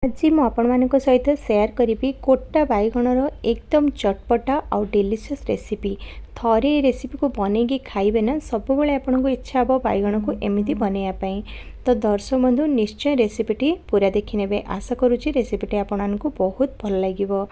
आज मु आपण सहित शेयर करी गोटा बैगणर एकदम चटपटा आउ डिलीशियस रेसिपी। थरे रेसिपी को बनईकी खाइबे ना सब बेले आपन को इच्छा हे बैगण को एमती बनवाई। तो दर्शक बंधु निश्चय रेसिपीटी पूरा देखि नेबे। आशा करुच्ची रेसिपीटी आपण को बहुत भल लगिवो।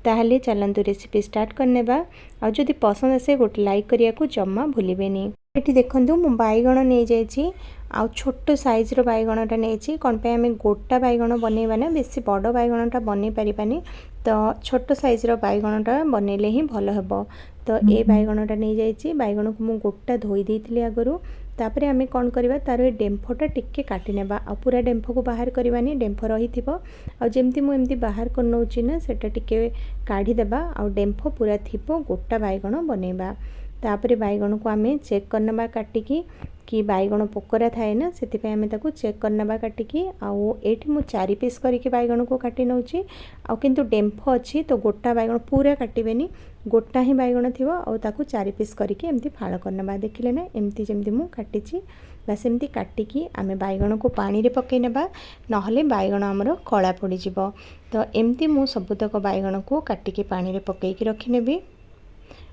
ताहले चलंतु रेसिपी स्टार्ट करनेबा। आ जदि पसंद आसे गोटे लाइक करिया को जम्मा भूलिबेनी। ये देखंतु मु बैगण नहीं जाइछि आ छोट साइज रो बैगणटा नहीं कौन पे आम गोटा बैगण बनइबा ना बेसी बड़ बैगणटा बनई पारिबानी। तो छोट साइज रो बैगणटा बनइले ही भल हेबो। तो ए बैगणटा नहीं जाइछि बैगण को मु गोटा धोई देइथिली आगरु। तापरे आमे कौन करबा तार डेम्फटा टिके काटी नेबा आ पूरा डेम्फ को बाहर करबानी। डेम्फ रही थिबो आ जेमती मु एमती बाहर कर नउछि ना सेटा टिके काढी देबा आ डेम्फ पूरा थिबो गोटा बैगण बनइबा। तापरे बैगण को आमे चेक करनबा काटिकी कि बैगण पोकरा थाए ना से आम ताको चेक करनबा काटिकी। आउ एठी मु 4 पीस करके बैगण को काटी नउछि। आ किंतु डेम्फ अछि तो गोटा बैगण पूरा काटिबेनी गोटा ही बैगण थिबो आ ताको 4 पीस करके एमती फाळ करनबा। देखिले ना एमती जेमती मु काटिछि बस एमती काटिकी आमे बैगण को पानी रे पकै नेबा नहले बैगण हमर कळा पड़ी जिवो। तो एमती मु सबुतक बैगण को काटिकी पानी रे पकैकी रखि नेबी।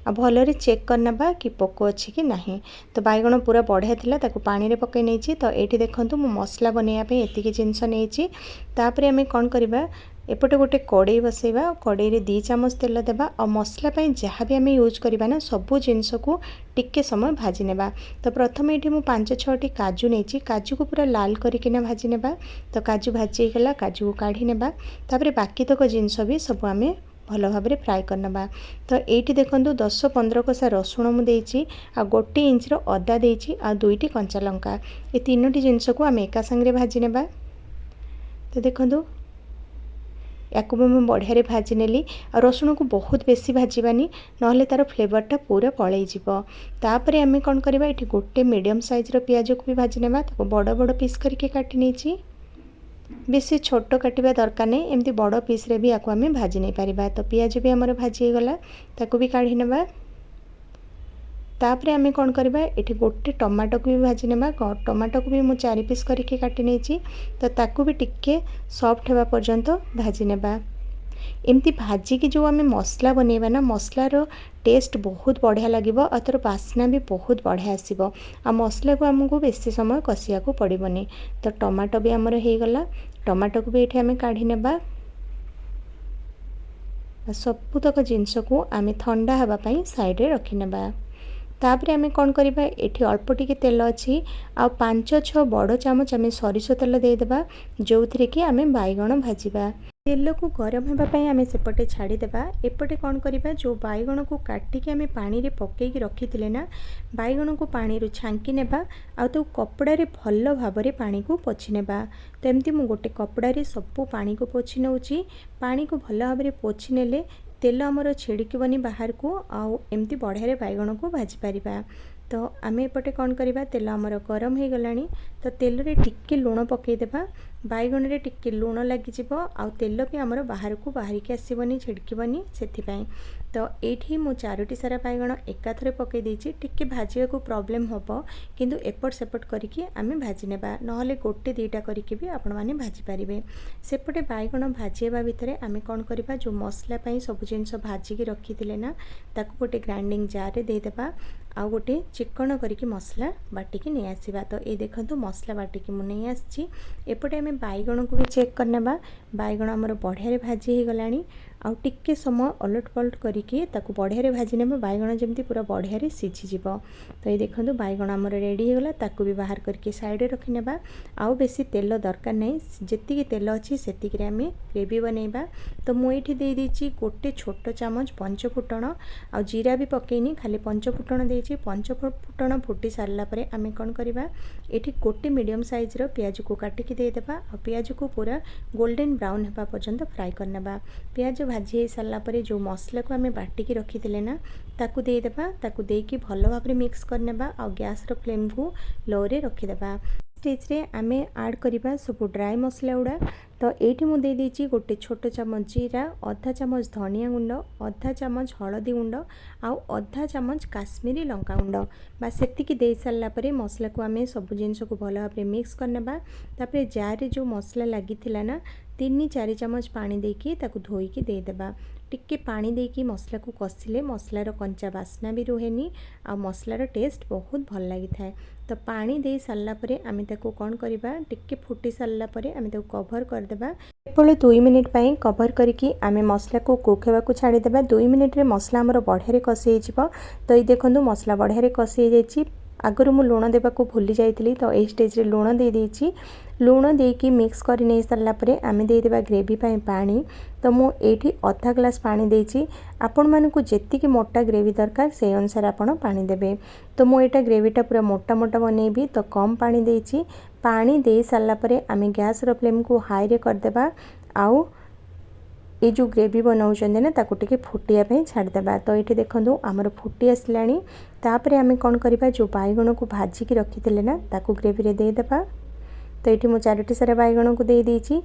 आ भलरे चेक करनबा कि पोको अच्छी कि नहीं। तो बैगण पूरा बढ़िया थिला ताको पानी रे पकै नैछि। तो एठी देखंतु मु मसला बनैया पे एतिकी जिंस नैछि। तापरे हमें कोन करबा एपटे गोटे कड़ाई बसैबा। कड़ाई रे 2 चम्मच तेल देबा और मसला पे जहाँ भी हमें यूज करबा ना सबु जिंस को टिके समय भाजी नेबा। तो प्रथम एठी मु 5-6टी काजू नैछि काजू को पूरा लाल करिकिना भाजी नेबा। तो काजू भाजी गला काजू को काढी नेबा। तापरे बाकी तक जिंस भी सब हमें भल भाव फ्राए करनबा। तो ये देखो 10-15 कषा रसुण मुझे आ 1 इंच अदा देइछि आ 2टी कंचा लंका ये 3टी जिनस को आम एका संगे भाजी नेबा। तो देखो या बढ़िया भाजी नेली आ रसुण को बहुत बेसी भाजबानी नहले तार फ्लेवरटा पूरा पलई जीवो। तापरे आम कौन करबा एठी गोटे मीडियम साइज रो पियाज को भी भाजी नेबा। ताको बड़ बड़ पीस करके काटी नेछि बेसी छोट काटिबा दरकार नहीं एमती बड़ पीस रे भी आको आमे भाजी नहीं पारिबा। तो पियाज भी हमर भाजी गला ताको भी काढी नेबा। तापरे आमे कोन करबा एठी गोटे टमाटो को भी भाजी नेबा। टमाटो को भी मु 4 पीस करके काटी नेछि। तो ताको भी टिके सॉफ्ट हेबा पर्यंत भाजी नेबा। एमती भाजी की जो आमे मसला बनैबा ना मसलार टेस्ट बहुत बढ़िया लगिबो आ तार बास्ना भी बहुत बढ़िया आसीबो। आ मसला को हमको बेसी समय कसिया को पड़िबोनी। तो टमाटो भी हमर हे गला टमाटो को भी एठी आमे काढी नेबा। सबुतक जिनस को आमे ठंडा हवा पई साइड रे रखि नेबा। तापरे आमे कोन करबा एठी अल्प टिके तेल अछि आ 5-6 बड़ चामच आमे सरिषो तेल दे देबा जोथरे कि आमे बैगण भाजीबा। तेल को गरम होगा पई आमे सेपटे छाड़ी देबा। एपटे कौन करिबा जो बैगण को काटिकी आमे पानी रे पकेकी रखिथिले ना बैगण को पानी रु छांकी नेबा आ तो कपड़ा रे भल्ल भाबरे पानी को पोछि नेबा। तो एमती मु गोटे कपड़ा रे सबु पानी को पोछि नउची। पानी को भल्ल भाबरे पोछि नेले तेल हमर छिड़कीबनी बाहर को आउ एमती बढ़िया रे बैगण को भाजी पारिबा। तो आम एपटे कौन करबा तेल हमर गरम हो गलानी। तो तेल रे टिक्के लुण पकई देबा बैगण रे टिक्के लुण लागि जिवो आ तेल भी हमर बाहर को बाहरिक आसीबनी छिड़कीबनी सेथिपाई। तो एठी मु 4टी सारा बैगण एकाथरे पकई देछि। टिक्के भाजिया को प्रॉब्लम होबो किंतु एपट सेपट करिकि आमे भाजी नेबा नहले गोटे 2टा करिकि भी आपण माने भाजी पारिबे। सेपटे बैगण भाजिबा भितरे आमे कोन करबा जो मसला पई सब जिंस भाजी की रखिथिले ना ताको गोटे ग्राइंडिंग जार रे दे देबा आ गोटे चिकन करके मसला बाटिकी नहीं आसीबा। तो ये देखंतु मसला बाटिकी मु नहीं आछि। एपटे आमे बैगण को भी चेक करनेबा बैगण हमर बढ़िया रे भाजी हे गलानी आउ टिक्के समय अलट पलट करिके ताको बढ़िया रे भाजी नेबा बैगण जेमती पूरा बढ़िया रे सिझी जिवो। तो ये देखंतु बैगण हमर रेडी हे गला ताको भी बाहर करके साइड रे रखि नेबा। आउ बेसी तेल दरकार नहीं जेतिकी तेल अछि सेतिकी रे आमे ग्रेवी बनैबा। तो मु एठी दे देछि गोटे छोट चामच पंचफुटण आ जीरा भी पकेइनी खाली पंचफुटण देछि। पंचफुटण फुटी सारला परे आमे कोन करबा एठी गोटे मीडियम साइज रो प्याज को काटिकी दे देबा आ प्याज को पूरा गोल्डन ब्राउन हेबा पर्यंत फ्राई करनेबा। प्याज भाजी हो सारा पर जो मसला को आम बाटिकी रखिथिले ना ताकू दे देबा। ताकू देकी भल भाबरे मिक्स करनेबा आ गैस रो फ्लेम को लो रे रखिदेबा। स्टेज रे आमे ऐड करिबा सब ड्राई मसला उडा। तो एठी मु दे देछि गोटे छोट चामच जीरा आधा चामच धनिया गुंड आधा चामच हळदी गुंड आउ आधा चामच काश्मीरी लंका गुंड बस सेतिकी दे सारला परे मसला को आमे सब जिंस को भल भाबरे मिक्स करनेबा। तापरे जार रे जो मसला लागिथिला ना 3-4 ଚାମଚ ପାଣି ଦେଇକି ତାକୁ ଧୋଇକି ଦେଇଦେବା। ଟିକେ ପାଣି ଦେଇକି ମସଲାକୁ କଷିଲେ ମସଲାର କଞ୍ଚା ବାସ୍ନା ବି ରୁହେନି ଆଉ ମସଲାର ଟେଷ୍ଟ ବହୁତ ଭଲ ଲାଗିଥାଏ। ତ ପାଣି ଦେଇ ସାରିଲା ପରେ ଆମେ ତାକୁ କ'ଣ କରିବା, ଟିକେ ଫୁଟି ସାରିଲା ପରେ ଆମେ ତାକୁ କଭର୍ କରିଦେବା। କେବଳ 2 ମିନିଟ୍ ପାଇଁ କଭର୍ କରିକି ଆମେ ମସଲାକୁ କୁକ୍ ହେବାକୁ ଛାଡ଼ିଦେବା। 2 ମିନିଟ୍ରେ ମସଲା ଆମର ବଢ଼ିଆରେ କଷି ହେଇଯିବ। ତ ଏଇ ଦେଖନ୍ତୁ ମସଲା ବଢ଼ିଆରେ କଷି ହେଇଯାଇଛି। ଆଗରୁ ମୁଁ ଲୁଣ ଦେବାକୁ ଭୁଲି ଯାଇଥିଲି, ତ ଏଇ ଷ୍ଟେଜ୍ରେ ଲୁଣ ଦେଇଦେଇଛି। ଲୁଣ ଦେଇକି ମିକ୍ସ କରି ନେଇ ସାରିଲା ପରେ ଆମେ ଦେଇଦେବା ଗ୍ରେଭି ପାଇଁ ପାଣି। ତ ମୁଁ ଏଇଠି ଅଧା ଗ୍ଲାସ୍ ପାଣି ଦେଇଛି। ଆପଣମାନଙ୍କୁ ଯେତିକି ମୋଟା ଗ୍ରେଭି ଦରକାର ସେଇ ଅନୁସାରେ ଆପଣ ପାଣି ଦେବେ। ତ ମୁଁ ଏଇଟା ଗ୍ରେଭିଟା ପୁରା ମୋଟା ମୋଟା ବନେଇବି, ତ କମ୍ ପାଣି ଦେଇଛି। ପାଣି ଦେଇ ସାରିଲା ପରେ ଆମେ ଗ୍ୟାସ୍ର ଫ୍ଲେମ୍କୁ ହାଇରେ କରିଦେବା ଆଉ ये जो ग्रेवी बनाऊँच ना ताको टिके फुटिया पे छाड़देबा। तो ये देखो आमर फुटी आसलानी। तापर आम कौन करवा, जो बैगण को भाजिकी रखी ना ताको ग्रेवी रे देदेबा। तो ये मुझे 4टी सारा बैगण को दे देइछि।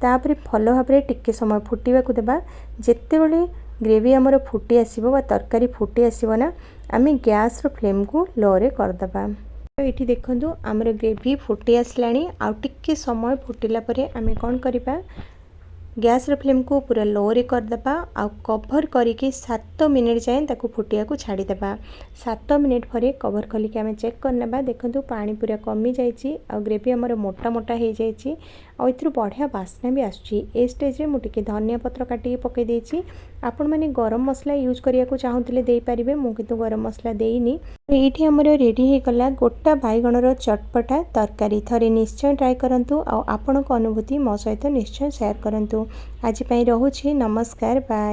तापर भल भाव में टिके समय फुटिबा को देबा। जेते बेले ग्रेवी आमर फुटी आसीबो बा तरकारी फुटी आसीबो ना, आम गैस रो फ्लेम को लो रे करदेबा। तो ये देखो आमर ग्रेवी फुटी आसलानी। आउ टिके समय फुटिला परे आम कौन करवा, गैस रो फ्लेम को पूरा लो रे करदेबा। आ कभर करके 7 मिनिट जाए ताको फुटिया को छाड़ीदेबा। 7 मिनिट पर कभर खोलिक आम चेक करनेबा। देखो पानी पूरा कमी जाइए आ ग्रेवी आमर मोटा मोटा हो जाइए और इथु बढ़िया बास्ना भी आसुची। ए स्टेज में मुझे धनिया पत्र काटिकी पकई देइछि। आपण माने गरम मसला यूज करिया को चाहूतिले देई परिबे, मु किंतु गरम मसला देइनी। एठी हमर रेडी हे गला गोटा बैगणर चटपटा तरकारी। थरे निश्चय ट्राई करंतु आ आपणक अनुभूति मो सहित निश्चय शेयर करंतु। आज पई रहुछि, नमस्कार, बाय।